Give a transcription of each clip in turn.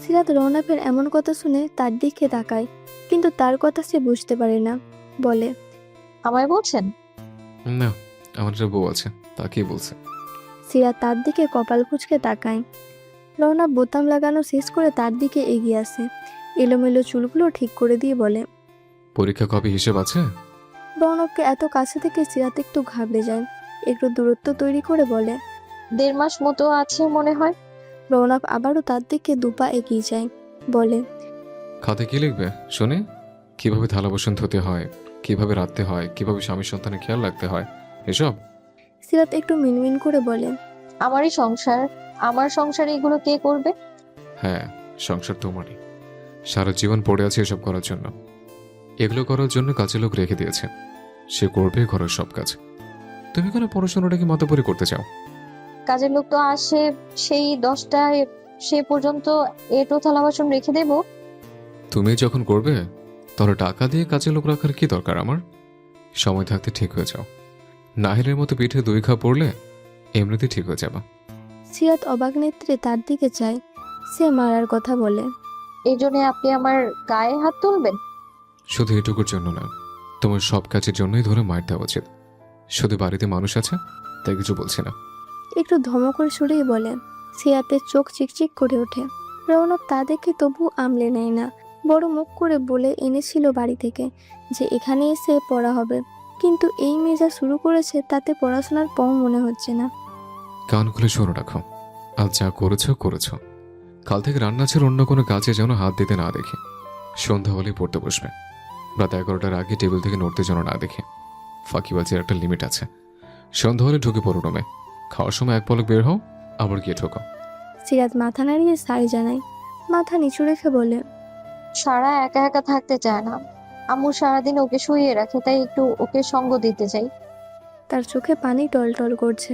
সিরাত রৌনকের এমন কথা শুনে তার দিকে তাকায়, কিন্তু তার কথা সে বুঝতে পারে না। বলে, আমায় বলছেন? না, আমার একটা বউ আছে, তাকেই বলছে। সিরাত তার দিকে কপাল কুঁচকে তাকায়। রৌনক বোতাম লাগানো শেষ করে তার দিকে এগিয়ে আসে। এলোমেলো চুলগুলো ঠিক করে দিয়ে বলে। পরীক্ষা কবে হিসেব আছে? রৌনককে এত কাছে থেকে সিরাত একটু ঘাবড়ে যায়। একটু দূরত্ব তৈরি করে বলে। 1.5 মাস মতো আছে মনে হয়। রৌনক আবারও তার দিকে দুপা এগিয়ে যায়। বলে, খাতে কি লিখবে শুনি? কিভাবে থালা বাসন ধুতে হয়, কিভাবে রাখতে হয়, কিভাবে স্বামী সন্তানের খেয়াল রাখতে হয়, এসব? সিরাত একটু মিনমিন করে বলে। আমারই সংসার, আমার সংসারে এগুলো কে করবে? হ্যাঁ, সংসার তোমারই। সারা জীবন পড়ে আছে এসব করার জন্য। এগুলো করার জন্য কাজে লোক রেখে দিয়েছে, সে করবে ঘরের সব কাজ। তুমি কেন পড়াশোনাটাকে মাথাপরি করতে চাও? কাজের লোক তো আসে সেই 10টায়, সে পর্যন্ত এটো থালা বাসন রেখে দেব। তুমি যখন করবে তাহলে টাকা দিয়ে কাজে লোক রাখার কি দরকার আমার? সময় থাকতে ঠিক হয়ে যাও। নাহিলের মতো পিঠে 2 ঘা পড়লে এমনিতেই ঠিক হয়ে যাবে। সিরাত অবাক নেত্রে তার দিকে চায়। সে মারার কথা বলে। এই জন্য আপনি আমার গায়ে হাত তুলবেন? শুধু এটুকুর জন্য না, তোমার সব কাজের জন্যই ধরে মার দেওয়া উচিত। শুধু বাড়িতে মানুষ আছে তাই কিছু বলছি না। একটু ধমকের সুরেই বলে। সিরাতের চোখ চিকচিক করে ওঠে। রৌনক তা দেখে তবু আমলে নেয় না। বড় মুখ করে বলে এনেছিল বাড়ি থেকে যে এখানে এসে পড়া হবে, কিন্তু এই মেয়ে যা শুরু করেছে তাতে পড়াশোনার পং মনে হচ্ছে না। কান খুলে শোনো রাখো, আজ যা করেছো করেছো। কাল থেকে রান্না ছেড়ে অন্য কোনো কাজে যেন হাত দিতে না দেখি। সন্ধ্যা হলেই পড়তে বসবে। রাত 11টার আগে টেবিল থেকে নড়তে যেন না দেখি। ফাঁকিবাজির একটা লিমিট আছে। সন্ধ্যা হলে ঢুকে পড়ো রুমে। খাওয়ার সময় এক পলক বের হও, আবার গিয়ে ঢোকো। সিরাত মাথা নাড়িয়ে সাই জানায়। মাথা নিচু রেখে বলে। সারা একা একা থাকতে চায় না। আম্মু সারাদিন ওকে শুইয়ে রাখে, তাই একটু ওকে সঙ্গ দিতে চাই। তার চোখে পানি টলটল করছে।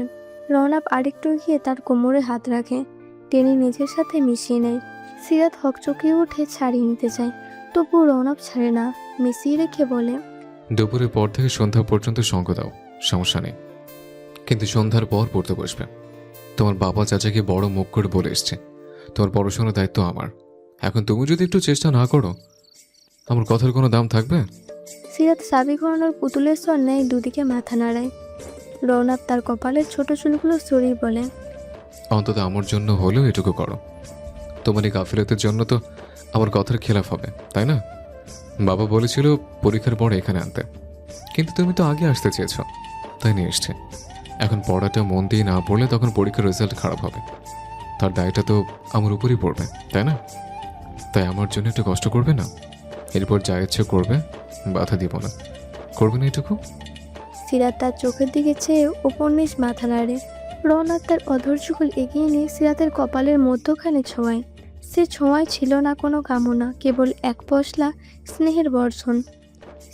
রৌনক আরেকটু গিয়ে তার কোমরে হাত রাখে, টেনে নিজের সাথে মিশিয়ে নেয়। সিরাত হকচকিয়ে উঠে ছাড়িয়ে নিতে চায়, তবু রৌনক ছাড়ে না। মিশিয়ে রেখে বলে। দুপুরের পর থেকে সন্ধ্যা পর্যন্ত সঙ্গ দাও, সমস্যা নেই, কিন্তু সন্ধ্যার পর পড়তে বসবে। তোমার বাবা চাচাকে বড় মুখ করে বলে এসছে তোমার পড়াশোনার দায়িত্ব আমার। এখন তুমি যদি একটু চেষ্টা না করো, আমার কথার কোনো দাম থাকবে? সিরাত সাবি ঘরানোর পুতুলের স্বর নেয় দুদিকে মাথা নাড়ায়। রৌনক তার কপালের ছোট চুলগুলো সরিয়ে বলে। অন্তত আমার জন্য হলেও এটুকু করো। তোমার এই গাফিলতির জন্য তো আমার কথার খেলাফ হবে, তাই না? বাবা বলেছিল পরীক্ষার পর এখানে আনতে, কিন্তু তুমি তো আগে আসতে চেয়েছ, তাই নিয়ে এসছে। এখন পড়াটা মন দিয়ে না পড়লে তখন পরীক্ষার রেজাল্ট খারাপ হবে। তার দায়টা তো আমার উপরই পড়বে, তাই না? তাই আমার জন্য একটু কষ্ট করবে না? এরপর যা ইচ্ছে করবে, বাধা দিব না। করবে না এটুকু? সিরাত তার চোখের দিকে চেয়ে উপন্যাস মাথা নাড়ে। রৌনক তার অধৈর্যগুল এগিয়ে নিয়ে সিরাতের কপালের মধ্যখানে ছোঁয়ায়। সে ছোঁয়ায় ছিল না কোনো কামনা, কেবল এক পশলা স্নেহের বর্ষণ।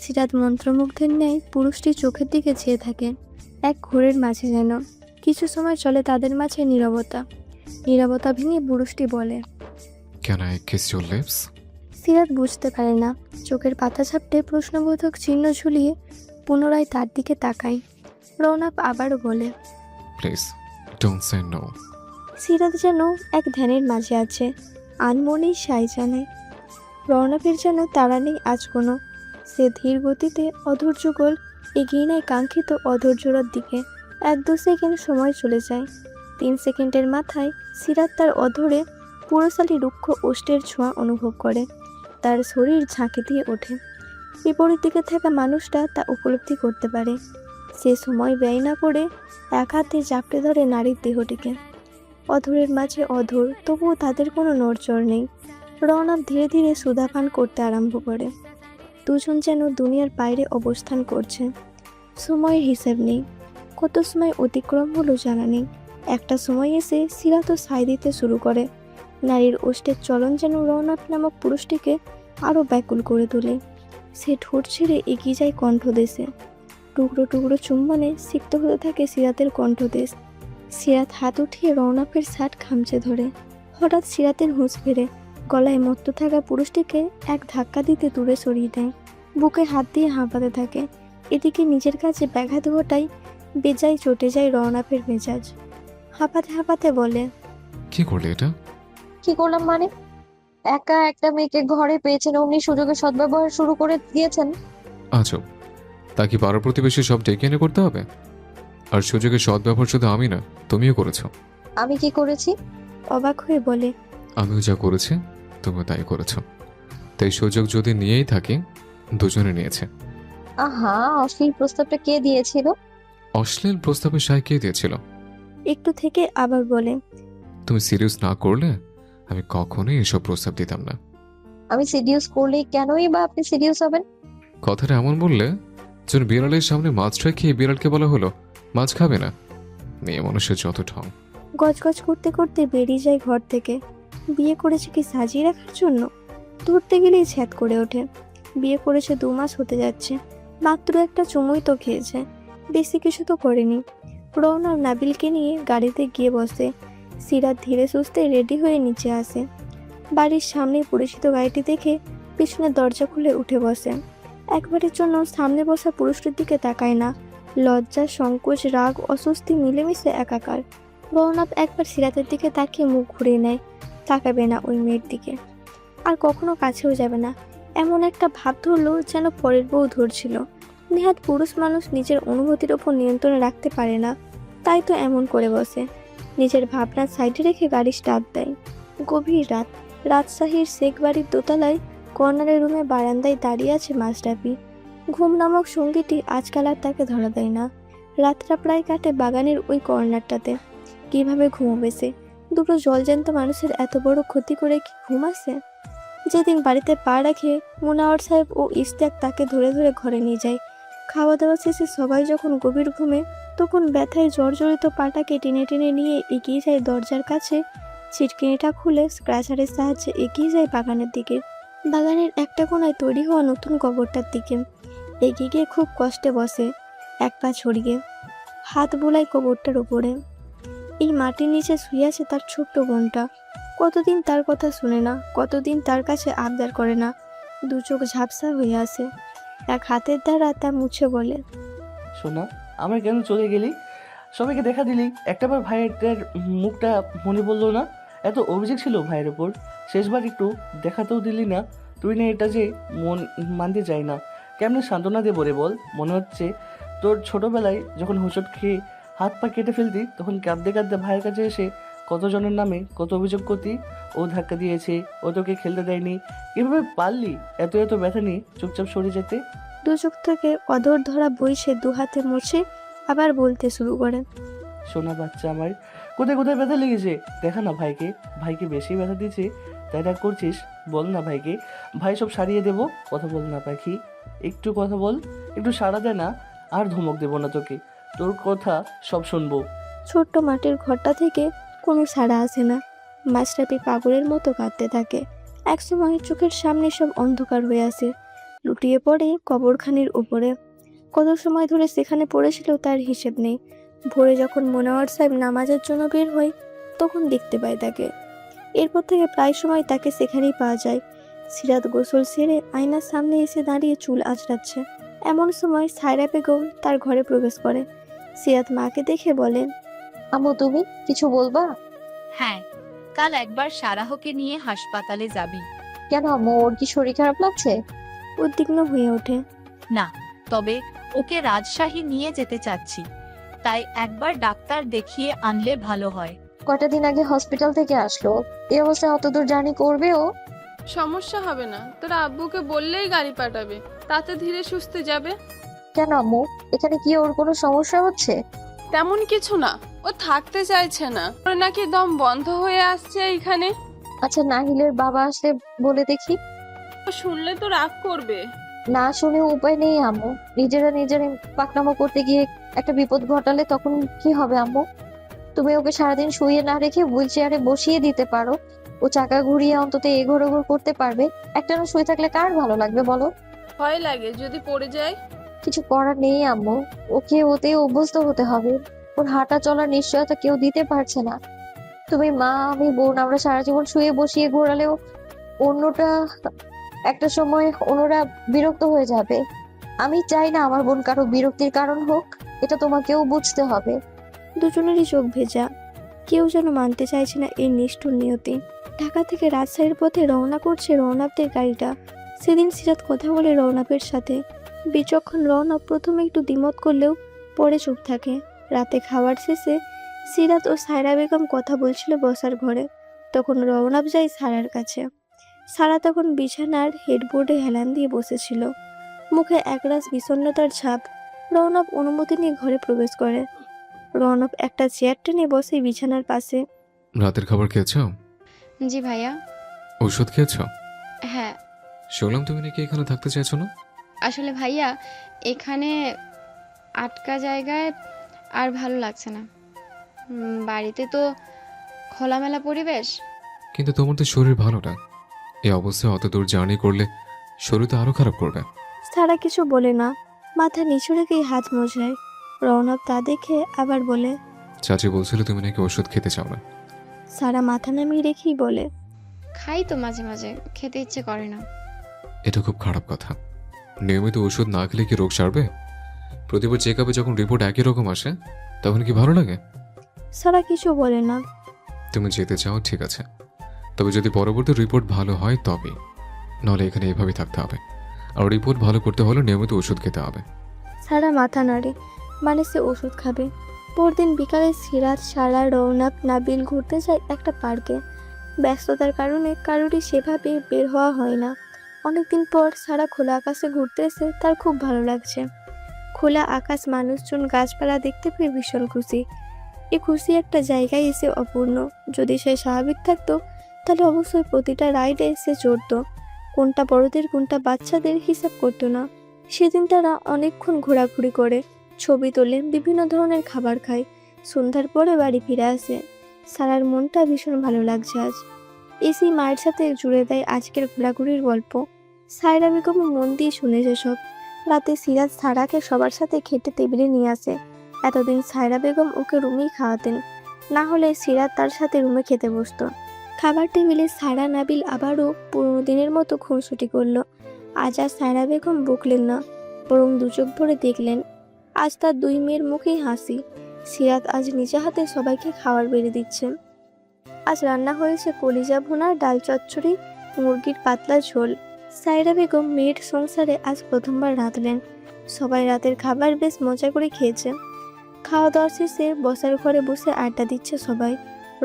সিরাত মন্ত্রমুগ্ধের ন্যায় পুরুষটির চোখের দিকে চেয়ে থাকে, এক ঘোরের মাঝে যেন। কিছু সময় চলে তাদের মাঝে নীরবতা। নীরবতা ভেঙে পুরুষটি বলে। Can I kiss your lips? Sirat বুঝতে পারে না। চোখের পাতা ঝাপটে প্রশ্নবোধক চিহ্ন ঝুলিয়ে পুনরায় তার দিকে তাকায়। রৌনক আবারও বলে। Please don't say no. Sirat যেন এক ধ্যানের মাঝে আছে, আনমনেই সাই জানে। রৌনকের যেন তাড়া নেই আজ কোনো। সে ধীর গতিতে অধৈর্যগোল এগিয়ে নেয় কাঙ্ক্ষিত অধৈর্যরার দিকে। 1-2 সেকেন্ড সময় চলে যায়। 3 সেকেন্ডের মাথায় সিরাত তার অধরে পুরোসালি রুক্ষ ওষ্ঠের ছোঁয়া অনুভব করে। তার শরীর ঝাঁকে দিয়ে ওঠে। বিপরীত দিকে থাকা মানুষটা তা উপলব্ধি করতে পারে। সে সময় ব্যয় না করে এক হাতে জাপটে ধরে নারীর দেহটিকে। অধরের মাঝে অধর, তবুও তাদের কোনো নড়চড় নেই। রৌনক ধীরে ধীরে সুধাপান করতে আরম্ভ করে। দুজন যেন দুনিয়ার বাইরে অবস্থান করছে। সময়ের হিসেব নেই, কত সময় অতিক্রম হলো জানা নেই। একটা সময় এসে সিরাতও সায় দিতে শুরু করে। নারীর ওষ্ঠের চলন যেন রৌনক নামক পুরুষটিকে আরও ব্যাকুল করে তোলে। সে ঠোঁট ছেড়ে এগিয়ে যায় কণ্ঠদেশে। টুকরো টুকরো চুম্বনে সিক্ত হতে থাকে সিরাতের কণ্ঠদেশ। সিরাত হাত উঠিয়ে রৌনকের শার্ট খামচে ধরে। হঠাৎ সিরাতের হুঁশ ফেরে। গলায় মত্ত থাকা পুরুষটিকে এক ধাক্কা দিতে দূরে সরিয়ে দেয়। বুকে হাত দিয়ে হাঁপাতে থাকে। এদিকে নিজের কাছে ব্যাঘাত ঘটায় বেজায় চটে যায় রৌনকের মেজাজ। হাঁপাতে হাঁপাতে বলে। কি করলে এটা? কি করলাম মানে? একা একটা মেয়েকে ঘরে পেয়েছেন, অমনি সুযোগের সদ্ব্যবহার শুরু করে দিয়েছেন। আজব, তা কি পাড়া প্রতিবেশী সব ডেকে এনে করতে হবে? আর সুযোগের সদ্ব্যবহার শুধু আমি না, তুমিও করেছো। আমি কি করেছি? অবাক হয়ে বলে। আমিও যা করেছি তুমিও তাই করেছো। তাই সুযোগ যদি নিয়েই থাকি, দুজনে নিয়েছে। আহা, অশ্লীল প্রস্তাবটা কে দিয়েছিল? অশ্লীল প্রস্তাবে সায় কে দিয়েছিল? একটু থেকে আবার বলে। তুমি সিরিয়াস না করলে আমি কখনোই এসব প্রস্তাব দিতাম না। আমি সিরিয়াস করলেই কেনই বা আপনি সিরিয়াস হবেন? কথাটা এমন বললে যেন বিড়ালের সামনে মাছটা খেয়ে বিড়ালকে বলা হলো মাছ খাবে না। মেয়ে মানুষের যত ঢং। গজগজ করতে করতে বেরিয়ে যায় ঘর থেকে। বিয়ে করেছে কি সাজিয়ে রাখার জন্য? ধরতে গেলেই ছ্যাদ করে ওঠে। বিয়ে করেছে 2 মাস হতে যাচ্ছে, মাত্র একটা চুমুই তো খেয়েছে, বেশি কিছু তো করেনি। রওনা নাবিলকে নিয়ে গাড়িতে গিয়ে বসে। সিরাত ধীরে সুস্থে রেডি হয়ে নিচে আসে। বাড়ির সামনে পরিচিত গাড়িটি দেখে পিছনের দরজা খুলে উঠে বসে। একবারের জন্য সামনে বসা পুরুষটির দিকে তাকায় না। লজ্জা, সংকোচ, রাগ, অস্বস্তি মিলেমিশে একাকার। রৌনক একবার সিরাতের দিকে তাকিয়ে মুখ ঘুরিয়ে নেয়। তাকাবে না ওই মেয়ের দিকে, আর কখনো কাছেও যাবে না। এমন একটা ভাব ধরলো যেন পরের বউ ধরছিল। নেহাত পুরুষ মানুষ নিজের অনুভূতির ওপর নিয়ন্ত্রণ রাখতে পারে না, তাই তো এমন করে বসে। নিজের ভাবনার সাইডে রেখে গাড়ি স্টার্ট দেয়। গভীর রাত। রাজশাহীর শেখ বাড়ির দোতলায় কর্নারের রুমে বারান্দায় দাঁড়িয়ে আছে মাসরাফি। ঘুম নামক সঙ্গীটি আজকাল আর তাকে ধরা দেয় না। রাতটা প্রায় কাটে বাগানের ওই কর্নারটাতে। কিভাবে ঘুমোবে সে? দুটো জলজ্যান্ত মানুষের এত বড় ক্ষতি করে কি ঘুম আসে? যেদিন বাড়িতে পা রাখে, মুনাওয়ার সাহেব ও ইশতিয়াক তাকে ধরে ধরে ঘরে নিয়ে যায়। খাওয়া দাওয়া শেষে সবাই যখন গভীর ঘুমে, তখন ব্যথায় জর্জরিত পাটাকে টেনে টেনে নিয়ে এগিয়ে যায় দরজার কাছে। ছিটকিনিটা খুলে স্ক্র্যাচারের সাহায্যে এগিয়ে যায় বাগানের দিকে। বাগানের একটা কোণায় তৈরি হওয়া নতুন কবরটার দিকে এগিয়ে গিয়ে খুব কষ্টে বসে, এক পা ছড়িয়ে। হাত বোলায় কবরটার উপরে। এই মাটির নিচে শুয়ে আছে তার ছোট্ট বোনটা। কতদিন তার কথা শুনে না, কতদিন তার কাছে আবদার করে না। দু চোখ ঝাপসা হয়ে আসে। এক হাতের দ্বারা তা মুছে বলে, শোনা, আমার কেন চলে গেলি? সবাইকে দেখা দিলি, একটাবার ভাইয়ের মুখটা মনে পড়লো না? এত অভিযোগ ছিল ভাইয়ের ওপর, শেষবার একটু দেখাতেও দিলি না। তুই না এটা যে মন মানতে চাই না। কেমনে সান্ত্বনা দেবো রে বল? মনে হচ্ছে তোর ছোটবেলায় যখন হোঁচট খেয়ে হাত পা কেটে ফেলতি, তখন কাঁদতে কাঁদতে ভাইয়ের কাছে এসে কতজনের নামে কত অভিযোগ করতি। ও ধাক্কা দিয়েছে, ও তোকে খেলতে দেয়নি। এভাবে পারলি এত এত ব্যথা নিয়ে চুপচাপ সরে যেতে? দু চোখ থেকে অধর ধরা বইছে দু হাতে মুছে আবার বলতে শুরু করে। সোনা বাচ্চা আমার, কোথায় কোথায় ব্যথা লেগেছে? দেখা না ভাইকে, ভাইকে বেশি ব্যথা দিয়েছে তাই রাগ করছিস? বল না ভাইকে, ভাই সব সারিয়ে দেবো। কথা বল না পাখি, একটু কথা বল, একটু সাড়া দে না। আর ধমক দেবো না তোকে, তোর কথা সব শুনবো। ছোট্ট মাটির ঘরটা থেকে কোনো সাড়া আসে না। মাছরাপি পাগলের মতো কাঁদতে থাকে। একসময় চোখের সামনে সব অন্ধকার হয়ে আসে। লুটিয়ে পড়ে কবরখানির উপরে। কত সময় ধরে সেখানে পড়েছিল তার হিসেব নেই। ভোরে যখন মোনাওয়ার সাহেব নামাজের জন্য বের হয়, তখন দেখতে পায় তাকে। এরপর থেকে প্রায় সময় তাকে সেখানেই পাওয়া যায়। সিরাত গোসল সেরে আয়নার সামনে এসে দাঁড়িয়ে চুল আঁচড়াচ্ছে। এমন সময় সায়রা বেগম তার ঘরে প্রবেশ করে। সিরাত মাকে দেখে বলে, আম্মু, তুমি কিছু বলবা? হ্যাঁ, কাল একবার সারাহকে নিয়ে হাসপাতালে যাবি। কেন আম্মু, ওর কি শরীর খারাপ লাগছে? উদ্বিগ্ন হয়ে ওঠে। না, তবে ওকে রাজশাহী নিয়ে যেতে চাচ্ছি, তাই একবার ডাক্তার দেখিয়ে আনলে ভালো হয়। কয়টা দিন আগে হসপিটাল থেকে আসলো, এই অবস্থায় অত দূর জার্নি করবে ও? সমস্যা হবে না, তোরা আব্বুকে বললেই গাড়ি পাঠাবে, তাতে ধীরে সুস্থে যাবে। কেন আম্মু, এখানে কি ওর কোনো সমস্যা হচ্ছে? তেমন কিছু না, ও থাকতে চাইছে না, ওর নাকি দম বন্ধ হয়ে আসছে এইখানে। আচ্ছা, নাহিলের বাবা আসলে বলে দেখি। ও শুনলে তো রাগ করবে। না শুনে উপায় নেই আম্মু, নিজেরা নিজের পাকনামো করতে গিয়ে একটা বিপদ ঘটালে তখন কি হবে আম্মু? তুমি ওকে সারাদিন শুয়ে না রেখে হুইল চেয়ারে বসিয়ে দিতে পারো। ও চাকা ঘুরিয়ে অন্তত এঘোর ওঘোর করতে পারবে। একটানা শুয়ে থাকলে কার ভালো লাগবে বলো? ভয় লাগে যদি পড়ে যায়। কিছু করার নেই আম্মু, ওকে ওতে অভ্যস্ত হতে হবে। ওর হাঁটা চলার নিশ্চয়তা কেউ দিতে পারছে না। তুমি মা, আমি বোন, আমরা সারা জীবন শুয়ে বসিয়ে ঘোরালেও অন্যটা একটা সময় অন্যরা বিরক্ত হয়ে যাবে। আমি চাই না আমার বোন কারো বিরক্তির কারণ হোক, এটা তোমাকেও বুঝতে হবে। দুজনেরই চোখ ভেজা। কেউ যেন মানতে চাইছে না এই নিষ্ঠুর নিয়তি। ঢাকা থেকে রাজশাহীর পথে রওনা করছে রৌনকদের গাড়িটা। সেদিন সিরাত কথা বলে রৌনকের সাথে। বিচক্ষণ রৌনক প্রথমে একটু দ্বিমত করলেও পরে চুপ থাকে। রাতে খাবার শেষে সিরাত ও সায়রা বেগম কথা বলছিল বসার ঘরে। তখন রৌনক যায় সারার কাছে। সারা তখন বিছানার হেডবোর্ডে হেলান দিয়ে বসেছিল, মুখে একরাশ বিষণ্ণতার ছাপ। রৌনক অনুমতি নিয়ে ঘরে প্রবেশ করে। রৌনক একটা চেয়ার টেনে বসে বিছানার পাশে। রাতের খাবার খেয়েছো? জি ভাইয়া। ওষুধ খেয়েছো? হ্যাঁ শুনলাম তুমি নাকি এখানে থাকতে চাইছো না। আসলে ভাইয়া এখানে আটকা জায়গায় আর ভালো লাগছে না। বাড়িতে তো খোলামেলা পরিবেশ। কিন্তু তোমার তো শরীর ভালো না, এই অবস্থায় অত দূর জার্নি করলে শরীর তো আরো খারাপ করবে। সারা কিছু বলে না, মাথা নিচু রেখেই হাত মোছায়। রৌনক তা দেখে আবার বলে, চাচি বলছিল তুমি নাকি ওষুধ খেতে চাও না। সারা মাথা নামিয়ে রেখেই বলে, খাই তো মাঝে মাঝে, খেতে ইচ্ছে করে না। এটা খুব খারাপ কথা। নিয়মিত ওষুধ না খেলে কি রোগ সারবে? প্রতিবার চেক আপে যখন রিপোর্ট একই রকম আসে তখন কি ভালো লাগে? সারা কিছু বলে না। তুমি যেতে চাও ঠিক আছে, তবে যদি পরবর্তী রিপোর্ট ভালো হয় তবেই, নাহলে এখানে এভাবেই থাকতে হবে। আর রিপোর্ট ভালো করতে হলে নিয়মিত ওষুধ খেতে হবে। সারা মাথা নাড়ে, মানে সে ওষুধ খাবে। পরদিন বিকালে সিরাত, সারা, রৌনক, নাবিল ঘুরতে যায় একটা পার্কে। ব্যস্ততার কারণে কারোরই সেভাবে বের হওয়া হয় না। অনেকদিন পর সারা খোলা আকাশে ঘুরতে এসে তার খুব ভালো লাগছে। খোলা আকাশ, মানুষজন, গাছপালা দেখতে পেয়ে ভীষণ খুশি। এই খুশি একটা জায়গায় এসে অপূর্ণ। যদি সে স্বাভাবিক থাকতো তাহলে অবশ্যই প্রতিটা রাইডে সে চড়তো। কোনটা বড়দের কোনটা বাচ্চাদের হিসাব করতো না। সেদিন তারা অনেকক্ষণ ঘোরাঘুরি করে, ছবি তোলে, বিভিন্ন ধরনের খাবার খায়। সন্ধ্যার পরে বাড়ি ফিরে আসে। সারার মনটা ভীষণ ভালো লাগছে আজ। এসি মায়ের সাথে জুড়ে দেয় আজকের ঘোরাঘুরির গল্প। সায়রা বেগম মন দিয়ে শুনেছে সব। রাতে সিরাজ সারাকে সবার সাথে খেতে টেবিলে নিয়ে আসে। এতদিন সায়রা বেগম ওকে রুমেই খাওয়াতেন, না হলে সিরাজ তার সাথে রুমে খেতে বসতো। খাবার টেবিলে সায়রা, নাবিল আবারও পুরোনো দিনের মতো খুনসুটি করলো। আজ আর সায়রা বেগম বকলেন না, বরং দু চোখ ভরে দেখলেন। আজ তার দুই মেয়ের মুখেই হাসি। সিরাত আজ নিজে হাতে সবাইকে খাবার বেড়ে দিচ্ছে। আজ রান্না হয়েছে কলিজা ভুনা, ডাল চচ্চড়ি, মুরগির পাতলা ঝোল। সায়রা বেগম মেয়ের সংসারে আজ প্রথমবার রাঁধলেন। সবাই রাতের খাবার বেশ মজা করে খেয়েছে। খাওয়া দাওয়া শেষে বসার ঘরে বসে আড্ডা দিচ্ছে সবাই।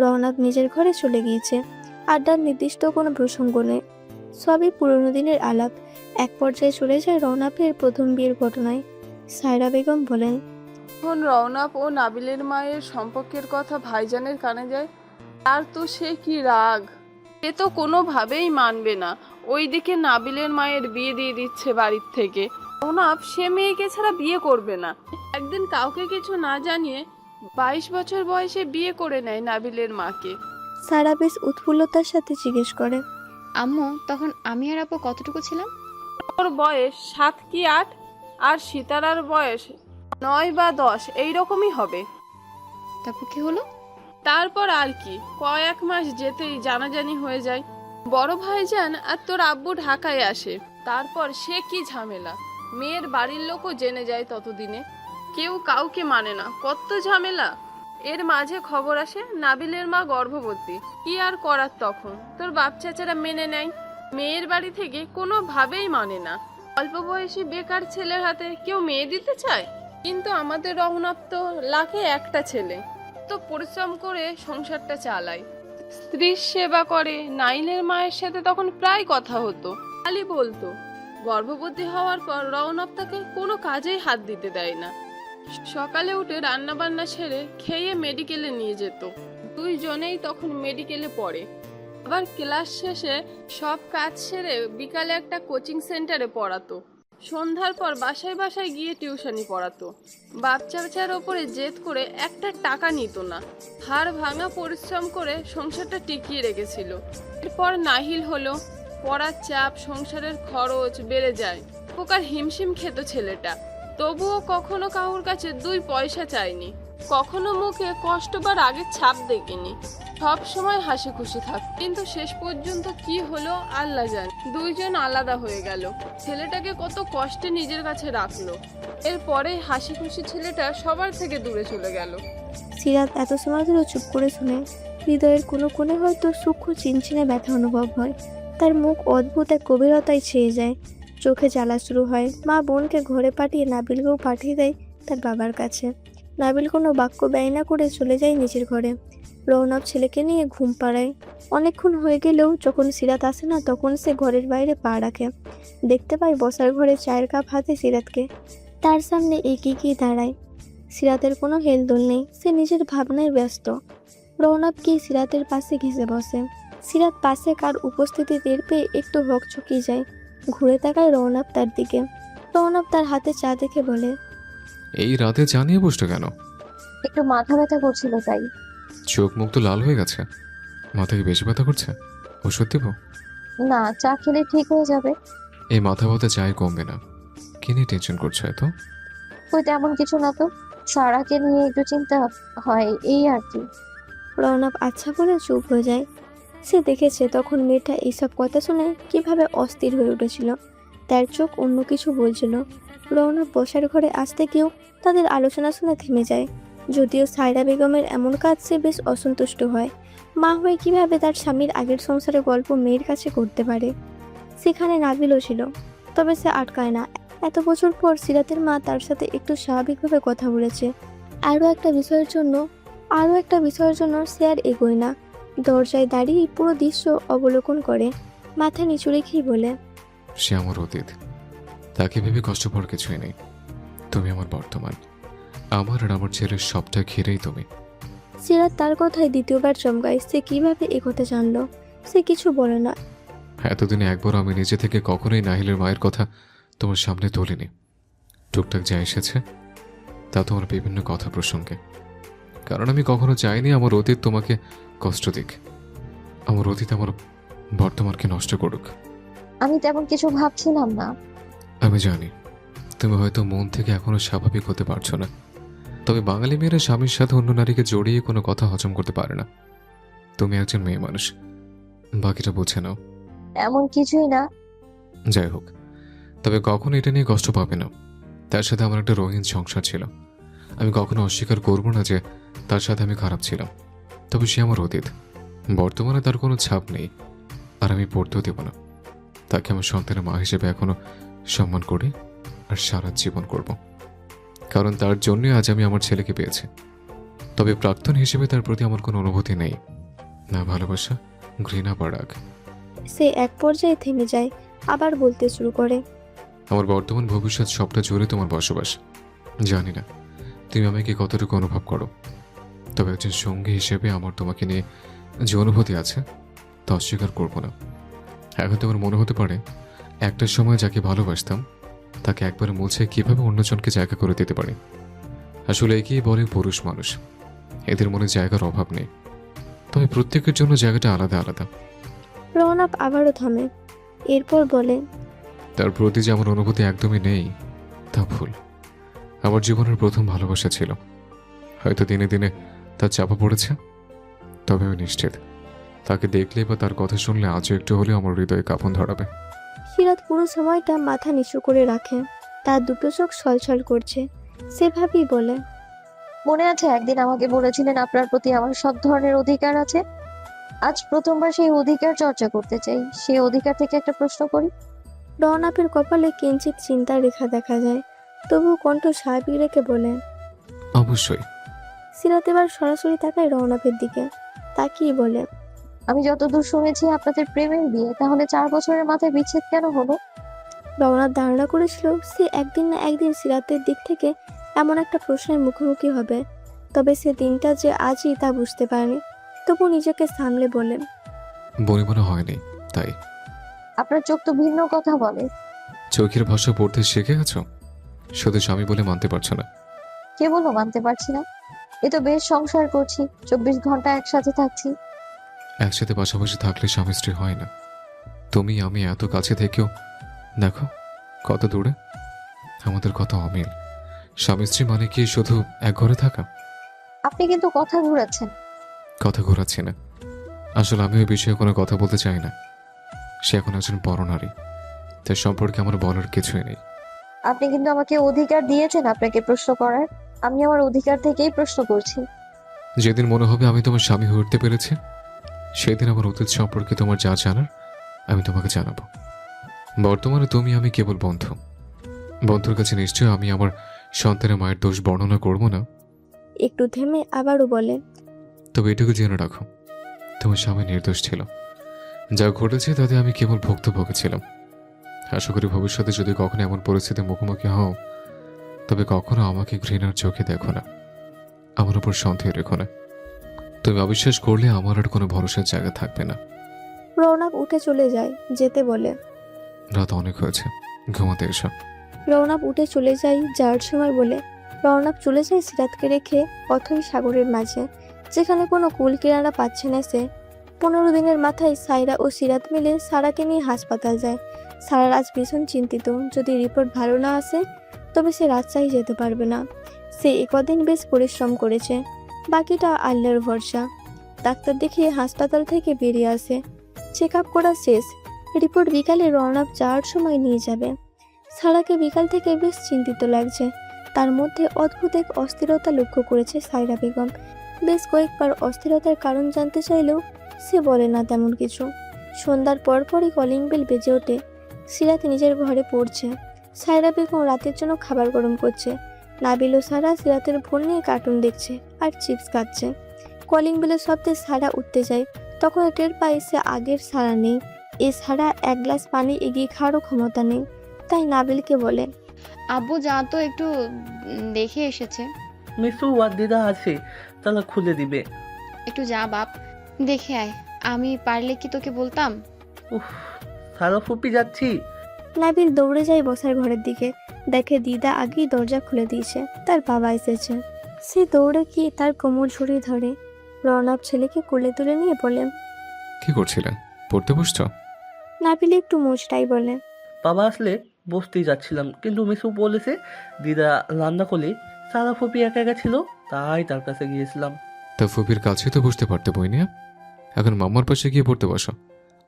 রৌনক নিজের ঘরে চলে গিয়েছে। আড্ডার নির্দিষ্ট কোনো প্রসঙ্গ নেই, সবই পুরনো দিনের আলাপ। এক পর্যায়ে চলে যায় রৌনকের প্রথম বিয়ের ঘটনায়। সায়রা বেগম বলেন, এখন রওনাক ও নাবিলের মায়ের সম্পর্কের কথা ভাইজানের কানে যায়, আর তো সে কি রাগ! এ তো কোনোভাবেই মানবে না। ওইদিকে নাবিলের মায়ের বিয়ে দিয়ে দিচ্ছে বাড়ির থেকে। রওনাক সে মেয়েকে ছাড়া বিয়ে করবে না। একদিন কাউকে কিছু না জানিয়ে 22 বছর বয়সে বিয়ে করে নেয় নাবিলের মাকে। সারা বেশ উৎফুল্লতার সাথে জিজ্ঞেস করে, আম্মু তখন আমি আর আপু কতটুকু ছিলাম? ওর বয়স 7 কি 8, আর সীতারার বয়স 9 বা 10 এইরকমই হবে। তারপর কি হলো? তারপর আর কি, কয়েক মাস যেতেই জানাজানি হয়ে যায়। বড় ভাইজান আর তোর আব্বু ঢাকায় আসে। তারপর সে কি ঝামেলা, মেয়ের বাড়ির লোকও জেনে যায়। ততদিনে কেউ কাউকে মানে না, কত ঝামেলা। এর মাঝে খবর আসে নাবিলের মা গর্ভবতী। কি আর করার তখন, তোর বাপ চাচারা মেনে নেয়। মেয়ের বাড়ি থেকে কোনোভাবেই মানে না। অল্প বয়সী বেকার ছেলের হাতে কেউ মেয়ে দিতে চায়? কিন্তু আমাদের রহনাপ তো লাখে একটা ছেলে, তো পরিশ্রম করে সংসারটা চালায়, স্ত্রীর সেবা করে। নাইলের মায়ের সাথে তখন প্রায় কথা হতো। খালি বলতো গর্ভবতী হওয়ার পর রওনক তাকে কোনো কাজেই হাত দিতে দেয় না। সকালে উঠে রান্না বান্না সেরে খেয়ে মেডিকেলে নিয়ে যেত। দুইজনেই তখন মেডিকেলে পড়ে। আবার ক্লাস শেষে সব কাজ সেরে বিকালে একটা কোচিং সেন্টারে পড়াতো। সন্ধ্যার পর বাসায় বাসায় গিয়ে টিউশনি পড়াতো। বাচ্চার ওপরে জেদ করে একটা টাকা নিত না। হাড় ভাঙা পরিশ্রম করে সংসারটা টিকিয়ে রেখেছিল। এরপর নাহিল হলো, পড়ার চাপ, সংসারের খরচ বেড়ে যায়। প্রকার হিমশিম খেত ছেলেটা। তবুও কখনো কাউর কাছে 2 পয়সা চায়নি, কখনো মুখে কষ্ট বা রাগের ছাপ দেখিনি। সব সময় হাসি খুশি থাক। কিন্তু শেষ পর্যন্ত কি হলো আল্লাহ জানে। দুইজন আলাদা হয়ে গেল। ছেলেটাকে কত কষ্টে নিজের কাছে রাখলো। এরপরে হাসি খুশি ছেলেটা সবার থেকে দূরে চলে গেল। সিরাত এত সময় ধরে চুপ করে শুনে। হৃদয়ের কোনো কোণে হয়তো সূক্ষ্ম চিনচিনে ব্যথা অনুভব হয়। তার মুখ অদ্ভুত এক গভীরতায় ছেয়ে যায়, চোখে জ্বালা শুরু হয়। মা বোনকে ঘরে পাঠিয়ে নাবিলকেও পাঠিয়ে দেয় তার বাবার কাছে। নাবিল কোনো বাক্য ব্যয় না করে চলে যায় নিজের ঘরে। রৌনক ছেলেকে নিয়ে ঘুম পাড়ায়। অনেকক্ষণ হয়ে গেলেও যখন সিরাত আসে না, তখন সে ঘরের বাইরে পা রাখে। দেখতে পায় বসার ঘরে চায়ের কাপ হাতে সিরাতকে। তার সামনে এগিয়ে গিয়ে দাঁড়ায়। সিরাতের কোনো হেলদোল নেই, সে নিজের ভাবনায় ব্যস্ত। রৌনক গিয়ে সিরাতের পাশে ঘেঁষে বসে। সিরাত পাশে কার উপস্থিতি টের পেয়ে একটু হকচকিয়ে যায়। ঘুরে তাকায় রৌনক তার দিকে। রৌনক তার হাতে চা দেখে বলে, এই রাতে জানিয়ে বসতো কেন? একটু মাথা ব্যথা করছিল তাই। চোখ মুখ তো লাল হয়ে গেছে, মাথা কি বেশি ব্যথা করছে? ওষুধ দেবো? না, চা খেলে ঠিক হয়ে যাবে। এই মাথা ব্যথা চাই কমবে না, কি নিয়ে টেনশন করছো এত? ওই তেমন কিছু না তো, সারাকে নিয়ে একটু চিন্তা হয় এই আর কি। রৌনক আচ্ছা বলে চুপ হয়ে যায়। সে দেখেছে তখন মেয়েটা এইসব কথা শুনে কিভাবে অস্থির হয়ে উঠেছিল। তার চোখ অন্য কিছু বলছিল। রৌনক বসার ঘরে আসতে গিয়েও তাদের আলোচনা শুনে থেমে যায়। যদিও সায়রা বেগমের এমন কাজ সে বেশ অসন্তুষ্ট হয়। মা হয়ে কিভাবে তার স্বামীর আগের সংসারের গল্প মেয়ের কাছে করতে পারে। সেখানে নাবিলও ছিল, তবে সে আটকায় না। এত বছর পর সিরাতের মা তার সাথে একটু স্বাভাবিকভাবে কথা বলেছে। আরও একটা বিষয়ের জন্য সে আর এগোয় না। দরজায় দাঁড়িয়ে পুরো দৃশ্য অবলোকন করে, মাথা নিচু রেখেই বলে, সে আমার অতীত, তাকে ভেবে কষ্ট পাওয়ার কিছুই নেই। তুমি আমার বর্তমান, আমার আর আমার ছেলের সবটা ঘিরেই তুমি। সিরাত তার কথায় দ্বিতীয়বার চমকায়। সে কিভাবে একথা জানলো? সে কিছু বলে না। এতদিনে একবার আমি নিজে থেকে কখনোই নাহিলের মায়ের কথা তোমার সামনে তুলিনি। টুকটাক যা এসেছে তা তোমার বিভিন্ন কথা প্রসঙ্গে, কারণ আমি কখনো চাইনি আমার অতীত তোমাকে কষ্ট দিক, আমার অতীত আমার বর্তমানকে নষ্ট করুক। আমি তেমন কিছু ভাবছিলাম না। আমি জানি তুমি হয়তো মন থেকে এখনো স্বাভাবিক হতে পারছো না, তবে বাঙালি মেয়েরা স্বামীর সাথে অন্য নারীকে জড়িয়ে কোনো কথা হজম করতে পারে না। তুমি একজন মেয়ে মানুষ, বাকিটা বুঝে নাও। এমন কিছুই না। যাই হোক, তবে কখনো এটা নিয়ে কষ্ট পাবে না। তার সাথে আমার একটা রঙিন সংসার ছিল। আমি কখনো অস্বীকার করব না যে তার সাথে আমি খারাপ ছিলাম, তবে সে আমার অতীত। বর্তমানে তার কোনো ছাপ নেই, আর আমি পড়তেও দেব না। তাকে আমার সন্তানের মা হিসেবে এখনো সম্মান করি আর সারা জীবন করব, কারণ তার জন্যই আজ আমি আমার ছেলেকে পেয়েছি। তবে প্রাক্তন হিসেবে তার প্রতি আমার কোনো অনুভূতি নেই, না ভালোবাসা, ঘৃণা বা রাগ। সে এক পর্যায়ে থেমে যায়, আবার বলতে শুরু করে, আমার বর্তমান ভবিষ্যৎ সবটা জুড়ে তোমার বসবাস। জানি না তুমি আমাকে কতটুকু অনুভব করো, তবে একজন সঙ্গী হিসেবে আমার তোমাকে নিয়ে যে অনুভূতি আছে তা অস্বীকার করবো না। এখন তোমার মনে হতে পারে একটা সময় যাকে ভালোবাসতাম তাকে একবারে মুছে কিভাবে অন্যজনকে জায়গা করে দিতে পারি। আসলে একেই বলে পুরুষ মানুষ, এদের মনে জায়গার অভাব নেই, তবে প্রত্যেকের জন্য জায়গাটা আলাদা আলাদা। রৌনক আবারও থামে, এরপর বলে, তার প্রতি যে আমার অনুভূতি একদমই নেই তা ভুল। আমার জীবনের প্রথম ভালোবাসা ছিল, হয়তো দিনে দিনে তার চাপা পড়েছে, তবে আমি নিশ্চিত তাকে দেখলে বা তার কথা শুনলে আজও একটু হলেও আমার হৃদয়ে কাঁপন ধরাবে। সিরাত পুরো সময়টা মাথা নিচু করে রাখে। তার দুটো চোখ ছলছল করছে। সেভাবেই বলে, মনে আছে একদিন আমাকে বলেছিলেন আপনার প্রতি আমার সব ধরনের অধিকার আছে। আজ প্রথমবার সেই অধিকার চর্চা করতে চাই। সেই অধিকার থেকে একটা প্রশ্ন করি। রৌনকের কপালে কিঞ্চিত চিন্তার রেখা দেখা যায়, তবু কণ্ঠ স্বাভাবিক রেখে বলে, অবশ্যই। সিরাত এবার সরাসরি তাকায় রৌনকের দিকে, তাকিয়ে বলে, আমি যতদূর শুনেছি আপনাদের প্রেমের বিয়ে, তাহলে 4 বছরের মাথায় বিচ্ছেদ কেন হলো? রৌনক ধারণা করেছিল সে একদিন না একদিন সিরাতের দিক থেকে এমন একটা প্রশ্নের মুখোমুখি হবে, তবে সে দিনটা যে আজই তা বুঝতে পারেনি। তবু নিজেকে সামলে বলে, মনে মনে হয়নি তাই। আপনার চোখ তো ভিন্ন কথা বলে। চোখের ভাষা পড়তে শিখে গেছো, শুধু স্বামী বলে মানতে পারছো না। কে বললো মানতে পারছি না? এ তো বেশ সংসার করছি, 24 ঘন্টা একসাথে থাকছি। একসাথে পাশাপাশি থাকলে স্বামী স্ত্রী হয় না। তুমি আমি এত কাছে থেকেও দেখো কত দূরে, আমাদের কত অমিল। স্বামী স্ত্রী মানে কি শুধু এক ঘরে থাকা? আপনি কিন্তু কথা ঘুরাচ্ছেন। কথা ঘোরাচ্ছি না, আসলে আমি ওই বিষয়ে কোনো কথা বলতে চাই না। সে এখন একজন বড় নারী, তার সম্পর্কে আমার বলার কিছুই নেই। আপনি কিন্তু আমাকে অধিকার দিয়েছেন আপনাকে প্রশ্ন করার। আমি আমার অধিকার থেকেই প্রশ্ন করছি। যেদিন মনে হবে আমি তোমার স্বামী হয়ে উঠতে পেরেছি, সেদিন আমার অতীত সম্পর্কে তোমার যা জানার আমি তোমাকে জানাবো। বর্তমানে তুমি আমি কেবল বন্ধু। বন্ধুর কাছে নিশ্চয়ই আমি আমার সন্তানের মায়ের দোষ বর্ণনা করব না। একটু থেমে আবারও বলে, তবে এটুকু জেনে রাখো, তোমার স্বামী নির্দোষ ছিল। যা ঘটেছে তাতে আমি কেবল ভুক্তভোগী ছিলাম। আশা করি ভবিষ্যতে যদি কখনো এমন পরিস্থিতির মুখোমুখি হও, তবে কখনো আমাকে ঘৃণার চোখে দেখো না, আমার উপর সন্দেহ রেখো না। তুমি অবিশ্বাস করলে আমার আর কোনো ভরসার জায়গা থাকবে না। রৌনক উঠে চলে যায়, যেতে বলে। রাত অনেক হয়েছে, ঘুমাতে এসো। রৌনক উঠে চলে যায় যাওয়ার সময় বলে। রৌনক চলে যায় সিরাতকে রেখে অথই সাগরের মাঝে, যেখানে কোনো কুল কিনারা পাচ্ছে না সে। 15 দিনের মাথায় সাইরা ও সিরাত মিলে সারাকে নিয়ে হাসপাতাল যায়। সারার আজ ভীষণ চিন্তিত, যদি রিপোর্ট ভালো না আসে তবে সে রাজশাহী যেতে পারবে না। সে একদিন বেশ পরিশ্রম করেছে, বাকিটা আল্লাহর ভরসা। ডাক্তার দেখিয়ে হাসপাতাল থেকে বেরিয়ে আসে, চেক আপ করা শেষ। রিপোর্ট বিকালে রওনাক যাওয়ার সময় নিয়ে যাবে। সারাকে বিকাল থেকে বেশ চিন্তিত লাগছে, তার মধ্যে অদ্ভুত এক অস্থিরতা লক্ষ্য করেছে সাইরা বেগম। বেশ কয়েকবার অস্থিরতার কারণ জানতে চাইলেও সে বলে না তেমন কিছু। সন্ধ্যার পরপরই কলিং বেল বেজে ওঠে। সিরাত নিজের ঘরে পড়ছে, সাইরা বেগম রাতের জন্য খাবার গরম করছে। নাবিল ও সারা সিরাতের ফোন নিয়ে কার্টুন দেখছে আর চিপস খাচ্ছে। কলিং বেলের শব্দে সারা উঠতে যায়, তখন টের পায় সে আগের সারা নেই। এ ছাড়া এক গ্লাস পানি এগিয়ে খাওয়ারও ক্ষমতা নেই, তাই নাবিলকে বলে, আব্বু যা তো একটু দেখে এসেছে। মিসু আর দিদা আছে, তালা খুলে দিবে। একটু যা বাপ, দেখে আয়। আমি পারলে কি তোকে বলতাম? উফ, সারা ফুপি যাচ্ছি। নাবিল দৌড়ে যায় বসার ঘরের দিকে, দেখে দিদা আগেই দরজা খুলে দিয়েছে, তার বাবা এসেছে। সে দৌড়ে গিয়ে তার কোমর জড়িয়ে ধরে। রওনক ছেলেকে কোলে তুলে নিয়ে বলে, কি করছিলেন? পড়তে বসছ? নাবিল একটু মুচটাই বলে, বাবা আসলে বসতেই যাচ্ছিলাম, কিন্তু মিসু বলেছে দিদা রান্না করলে সারা ফুপি একা একা ছিল, তাই তার কাছে গিয়েছিলাম। তা ফুপির কাছে তো বসতে পারতে বই নিয়ে। এখন মাম্মার পাশে গিয়ে পড়তে বসো,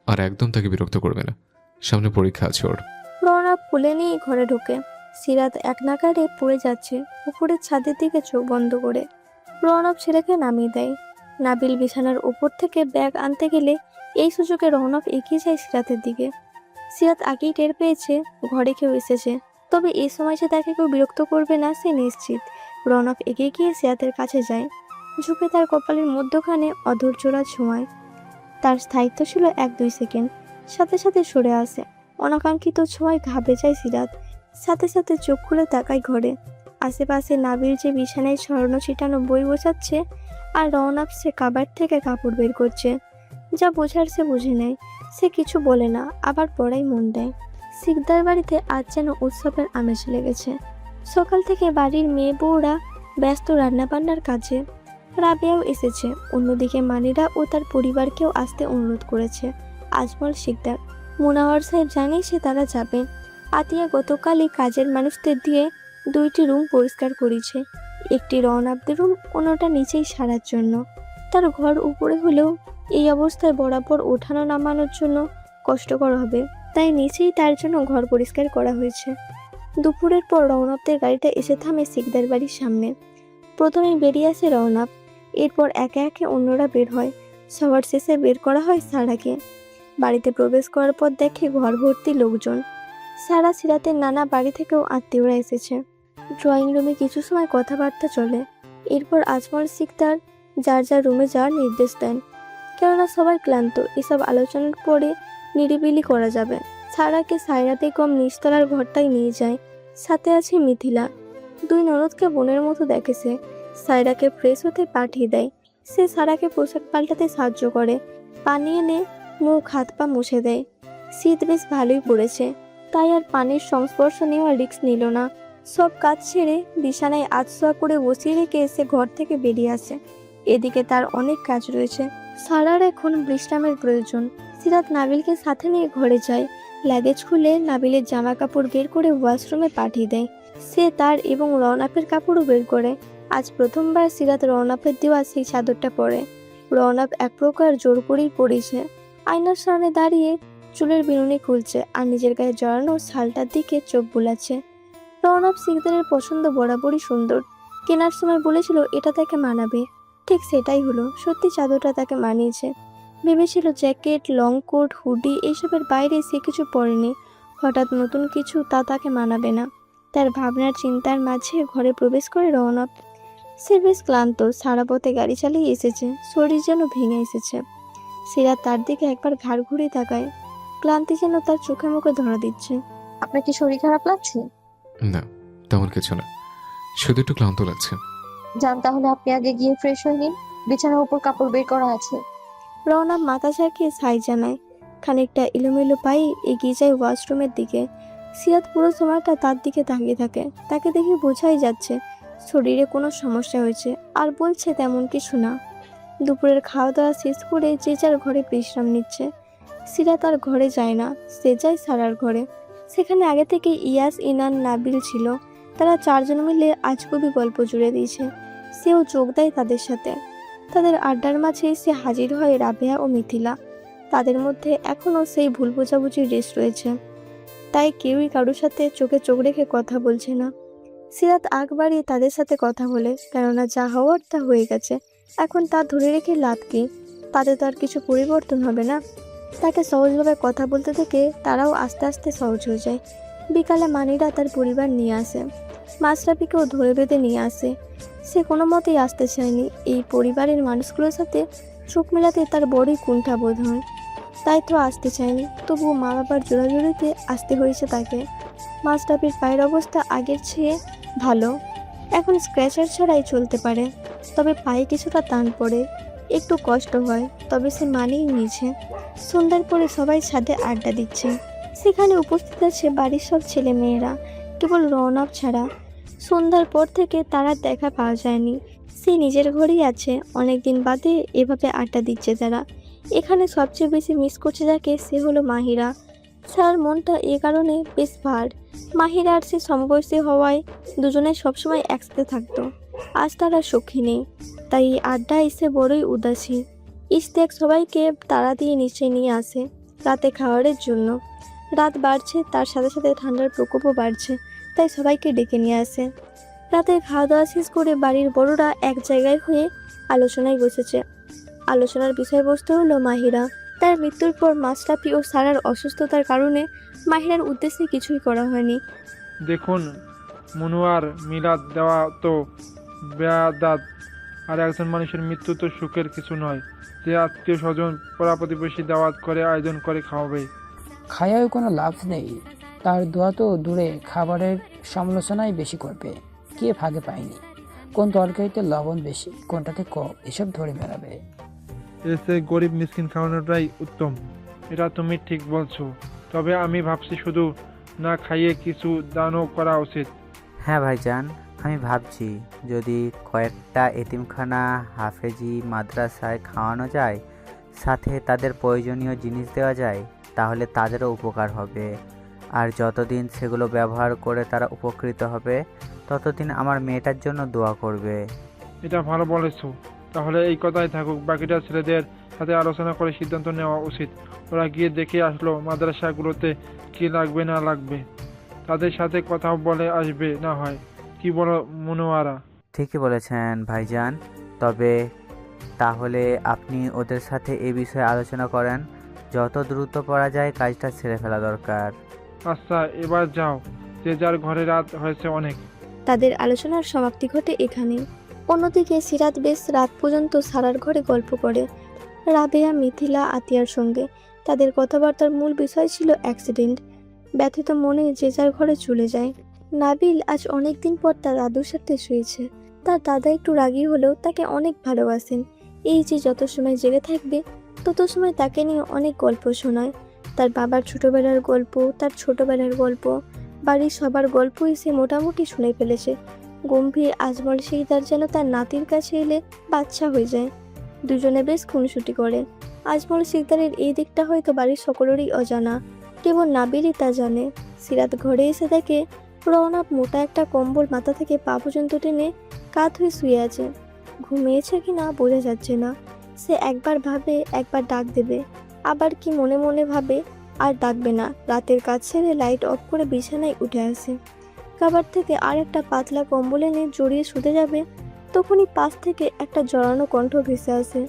আর একদম তাকে বিরক্ত করবে না, সামনে পরীক্ষা আছে ওর। রওনক কোলে নিয়ে ঘরে ঢোকে। সিরাত এক নাগাড়ে পড়ে যাচ্ছে উপরের ছাদের দিকে চোখ বন্ধ করে। রওনক ছেলেকে নামিয়ে দেয়। নাবিল বিছানার উপর থেকে ব্যাগ আনতে গেলে এই সুযোগে রওনক এগিয়ে যায় সিরাতের দিকে। সিরাত আগেই টের পেয়েছে ঘরে কেউ এসেছে, তবে এই সময় যে তাকে কেউ বিরক্ত করবে না সে নিশ্চিত। রওনক এগিয়ে গিয়ে সিরাতের কাছে যায়, ঝুঁকে তার কপালের মধ্যখানে অধৈর্যরা ছোঁয়ায়। তার স্থায়িত্ব ছিল 1-2 সেকেন্ড, সাথে সাথে সরে আসে। অনাকাঙ্ক্ষিত ছোঁয়ায় ঘাবড়ে যায় সিরাত, সাথে সাথে চোখ খুলে তাকায় ঘরে। আশেপাশে নাবিল যে বিছানায় স্বর্ণ ছিটানো বই বসাচ্ছে, আর রওনক সে কাবাড থেকে কাপড় বের করছে। যা বোঝার সে বুঝে নেয়, সে কিছু বলে না, আবার পড়াই মন দেয়। সিকদার বাড়িতে আজ যেন উৎসবের আমেজ লেগেছে। সকাল থেকে বাড়ির মেয়ে বউরা ব্যস্ত রান্নাবান্নার কাজে। রাবেয়াও এসেছে, অন্যদিকে মানিরা ও তার পরিবারকেও আসতে অনুরোধ করেছে আজমল শিকদার। মুনাওয়ার সাহেব জানিয়েছে তারা যাবে। আতিয়া গতকালই কাজের মানুষদের দিয়ে 2টি রুম পরিষ্কার করেছে, একটি রওনাকদের রুম, অন্যটা নিচেই সারার জন্য। তার ঘর উপরে হলেও এই অবস্থায় বরাবর ওঠানো নামানোর জন্য কষ্টকর হবে, তাই নিচেই তার জন্য ঘর পরিষ্কার করা হয়েছে। দুপুরের পর রওনকদের গাড়িটা এসে থামে শিকদার বাড়ির সামনে। প্রথমে বেরিয়ে আসে রওনক, এরপর একে একে অন্যরা বের হয়। সবার শেষে বের করা হয় সারাকে। বাড়িতে প্রবেশ করার পর দেখে ঘর ভর্তি লোকজন। সারা সিরাতের নানা বাড়ি থেকেও আত্মীয়রা এসেছে। ড্রয়িং রুমে কিছু সময় কথাবার্তা চলে, এরপর আজমল শিকদার যার যার রুমে যাওয়ার নির্দেশ দেন, কেননা সবাই ক্লান্ত। এসব আলোচনার পরে নিরিবিলি করা যাবে। সারাকে সাইরা বেগম নিচতলার ঘরটায় নিয়ে যায়, সাথে আছে মিথিলা। 2 ননদকে বোনের মতো দেখে সে। সাইরাকে ফ্রেশ হতে পাঠিয়ে দেয়, সে সারাকে পোশাক পাল্টাতে সাহায্য করে, পানি এনে মুখ হাত পা মুছে দেয়। শীত বেশ ভালোই পড়েছে, তাই আর পানির সংস্পর্শ নেওয়ার রিস্ক নিল না। সব কাজ ছেড়ে বিছানায় আধশোয়া করে বসিয়ে রেখে এসে ঘর থেকে বেরিয়ে আসে। এদিকে তার অনেক কাজ রয়েছে। সারার এখন বিশ্রামের প্রয়োজন। সিরাত নাবিলকে সাথে নিয়ে ঘরে যায়, লাগেজ খুলে নাবিলের জামা কাপড় বের করে ওয়াশরুমে পাঠিয়ে দেয়। সে তার এবং রওনাপের কাপড়ও বের করে। আজ প্রথমবার সিরাত রওনাপের দেওয়া সেই চাদরটা পরে। রওনাপ এক প্রকার জোর করেই পড়েছে। আয়নার সামনে দাঁড়িয়ে চুলের বিনুনি খুলছে আর নিজের গায়ে জড়ানো শালটার দিকে চোখ বুলাচ্ছে। রওনাপ শিকদারের পছন্দ বরাবরই সুন্দর, কেনার সময় বলেছিল এটা তাকে মানাবে। ঠিক সেটাই হলো। সত্যি চাদরটা তাকে মানিয়েছে। ভেবেছিল জ্যাকেট, লং কোট, হুডি এসবের বাইরে সে কিছু পরেনি। হঠাৎ নতুন কিছু তা তাকে মানাবে না। তার ভাবনার চিন্তার মাঝে ঘরে প্রবেশ করে রওনক। সে বেশ ক্লান্ত, সারা পথে গাড়ি চালিয়ে এসেছে, শরীর যেন ভেঙে এসেছে। সিরাত তার দিকে একবার ঘাড় ঘুরে তাকায়। ক্লান্তি যেন তার চোখে মুখে ধরা দিচ্ছে। আপনার কি শরীর খারাপ লাগছে? না, তেমন কিছু না, শুধু একটু ক্লান্ত লাগছে। যান তাহলে আপনি আগে গিয়ে ফ্রেশ হয়ে নিন, বিছানার উপর কাপড় বের করা আছে। রওনক মাথা ঝাঁকিয়ে সাই জানায়। খানিকটা এলোমেলো পায়ে এগিয়ে যায় ওয়াশরুমের দিকে। সিরাত পুরো সময়টা তার দিকে তাকিয়ে থাকে। তাকে দেখে বোঝাই যাচ্ছে শরীরে কোনো সমস্যা হয়েছে, আর বলছে তেমন কিছু না। দুপুরের খাওয়া দাওয়া শেষ করে যে যার ঘরে বিশ্রাম নিচ্ছে। সিরাত আর ঘরে যায় না, সে যায় সারার ঘরে। সেখানে আগে থেকে ইয়াস, ইনান, নাবিল ছিল। তারা চারজন মিলে আজগুবি গল্প জুড়ে দিয়েছে। সেও যোগ দেয় তাদের সাথে। তাদের আড্ডার মাঝে সে হাজির হয় রাবেয়া ও মিথিলা। তাদের মধ্যে এখনও সেই ভুল বোঝাবুঝির রেশ রয়েছে, তাই কেউই কারোর সাথে চোখে চোখ রেখে কথা বলছে না। সিরাত আগ বাড়িয়ে তাদের সাথে কথা বলে, কেননা যা হওয়ার তা হয়ে গেছে। এখন তা ধরে রেখে লাভ কি? তাতে তো আর কিছু পরিবর্তন হবে না। তাকে সহজভাবে কথা বলতে থেকে তারাও আস্তে আস্তে সহজ হয়ে যায়। বিকালে মানিরা তার পরিবার নিয়ে আসে। মাশরাফিকেও ধরে বেঁধে নিয়ে আসে। সে কোনো মতেই আসতে চায়নি। এই পরিবারের মানুষগুলোর সাথে চোখ মেলাতে তার বড়ই কুণ্ঠা বোধ হয়, তাই তো আসতে চায়নি। তবুও মা বাবার জোড়াজোড়িতে আসতে হয়েছে তাকে। মাশরাফির পায়ের অবস্থা আগের চেয়ে ভালো, এখন স্ক্র্যাচার ছাড়াই চলতে পারে। তবে পায়ে কিছুটা টান পড়ে, একটু কষ্ট হয়, তবে সে মানিয়ে নিয়েছে। সন্ধ্যার পরে সবাই ছাদে আড্ডা দিচ্ছে। সেখানে উপস্থিত আছে বাড়ির সব ছেলে মেয়েরা, কেবল রৌনক ছাড়া। সন্ধ্যার পর থেকে তারা দেখা পাওয়া যায়নি। সে নিজের ঘরেই আছে। অনেকদিন বাদে এভাবে আড্ডা দিচ্ছে তারা। এখানে সবচেয়ে বেশি মিস করছে যাকে, সে হলো মাহিরা। সারার মনটা এ কারণে বেশ ভার। মাহিরা আর সে সমবয়সী হওয়ায় দুজনে সবসময় একসাথে থাকতো। আজ তারা সুখী নেই, তাই এই আড্ডা এসে বড়ই উদাসী। ইশতিয়াক সবাইকে তাড়া দিয়ে নিচে নিয়ে আসে রাতে খাবারের জন্য। রাত বাড়ছে, তার সাথে সাথে ঠান্ডার প্রকোপও বাড়ছে, তাই সবাইকে ডেকে নিয়ে আসে। রাতে খাওয়া দাওয়া শেষ করে বাড়ির বড়রা এক জায়গায় হয়ে আলোচনায় বসেছে। আলোচনার বিষয়বস্তু হলো মাহিরা। তার মৃত্যুর পর মাশরাফি ও সারার অসুস্থতার কারণে মাহিরার উদ্দেশ্যে কিছুই করা হয়নি। দেখুন, মনোয়ার মিলাদ দেওয়া তো বেয়াদাত, আর একজন মানুষের মৃত্যু তো সুখের কিছু নয় যে আত্মীয় স্বজন পাড়া প্রতিবেশী দাওয়াত করে আয়োজন করে খাওয়াবে। খায়ায় কোনো লাভ নেই, তার দোয়া তো দূরে, খাবারের সমালোচনাই বেশি করবে। কে ভাগে পায়নি, কোন তরকারিতে লবণ বেশি, কোনটাতে কম, এসব ধরে বেড়াবে। এসে গরিব মিসকিন খাওয়ানোটাই উত্তম। এটা তুমি ঠিক বলছো, তবে আমি ভাবছি শুধু না খাইয়ে কিছু দানও করা উচিত। হ্যাঁ ভাইজান, আমি ভাবছি যদি কয়েকটা এতিমখানা, হাফেজি মাদ্রাসায় খাওয়ানো যায়, সাথে তাদের প্রয়োজনীয় জিনিস দেওয়া যায়, তাহলে তাদেরও উপকার হবে। আর যতদিন সেগুলো ব্যবহার করে তারা উপকৃত হবে, ততদিন আমার মেয়েটার জন্য দোয়া করবে। এটা ভালো বলেছো, তাহলে এই কথাই থাকুক। বাকিটা ছেলেদের সাথে আলোচনা করে সিদ্ধান্ত নেওয়া উচিত। ওরা গিয়ে দেখে আসলো মাদ্রাসাগুলোতে কি লাগবে না লাগবে, তাদের সাথে কথাও বলে আসবে না হয়। কি বলো মনোয়ারা? ঠিকই বলেছেন ভাইজান, তবে তাহলে আপনি ওদের সাথে এ বিষয়ে আলোচনা করেন। যত দ্রুত পারা যায় কাজটা ছেড়ে ফেলা দরকার। আচ্ছা, এবার যাও, যে যার ঘরে, রাত হয়েছে অনেক। তাদের আলোচনার সমাপ্তি ঘটে এখানেই। অন্যদিকে সিরাত বেশ রাত পর্যন্ত সারার ঘরে গল্প করে রাবেয়া, মিথিলা, আতিয়ার সঙ্গে। তাদের কথাবার্তার মূল বিষয় ছিল অ্যাক্সিডেন্ট। ব্যথিত মনে যে যার ঘরে চলে যায়। নাবিল আজ অনেক দিন পর তার দাদুর সাথে শুয়েছে। তার দাদা একটু রাগী হলেও তাকে অনেক ভালোবাসেন। এই যে যত সময় জেগে থাকবে তত সময় তাকে নিয়ে অনেক গল্প শোনায়। তার বাবার ছোটবেলার গল্প, তার ছোটবেলার গল্প, বাড়ির সবার গল্পই সে মোটামুটি শুনে ফেলেছে। গম্ভীর আজমল শিকদার যেন তার নাতির কাছে এলে বাচ্চা হয়ে যায়। দুজনে বেশ খুনসুটি করে। আজমল শিকদারের এই দিকটা হয়তো বাড়ির সকলেরই অজানা, কেবল নাবিলই তা জানে। সিরাত ঘরে এসে দেখে রওনক মোটা একটা কম্বল মাথা থেকে পা পর্যন্ত টেনে কাত হয়ে শুয়ে আছে। ঘুমিয়েছে কি না বোঝা যাচ্ছে না। সে একবার ভাবে একবার ডাক দেবে, আবার কি মনে মনে ভাবে আর ডাকবে না। রাতের কাজ ছেড়ে লাইট অফ করে বিছানায় উঠে আসে। কাবার থেকে আর একটা পাতলা কম্বল এনে জড়িয়ে শুতে যাবে, তখনই পাশ থেকে একটা জড়ানো কণ্ঠ ভেসে আসে।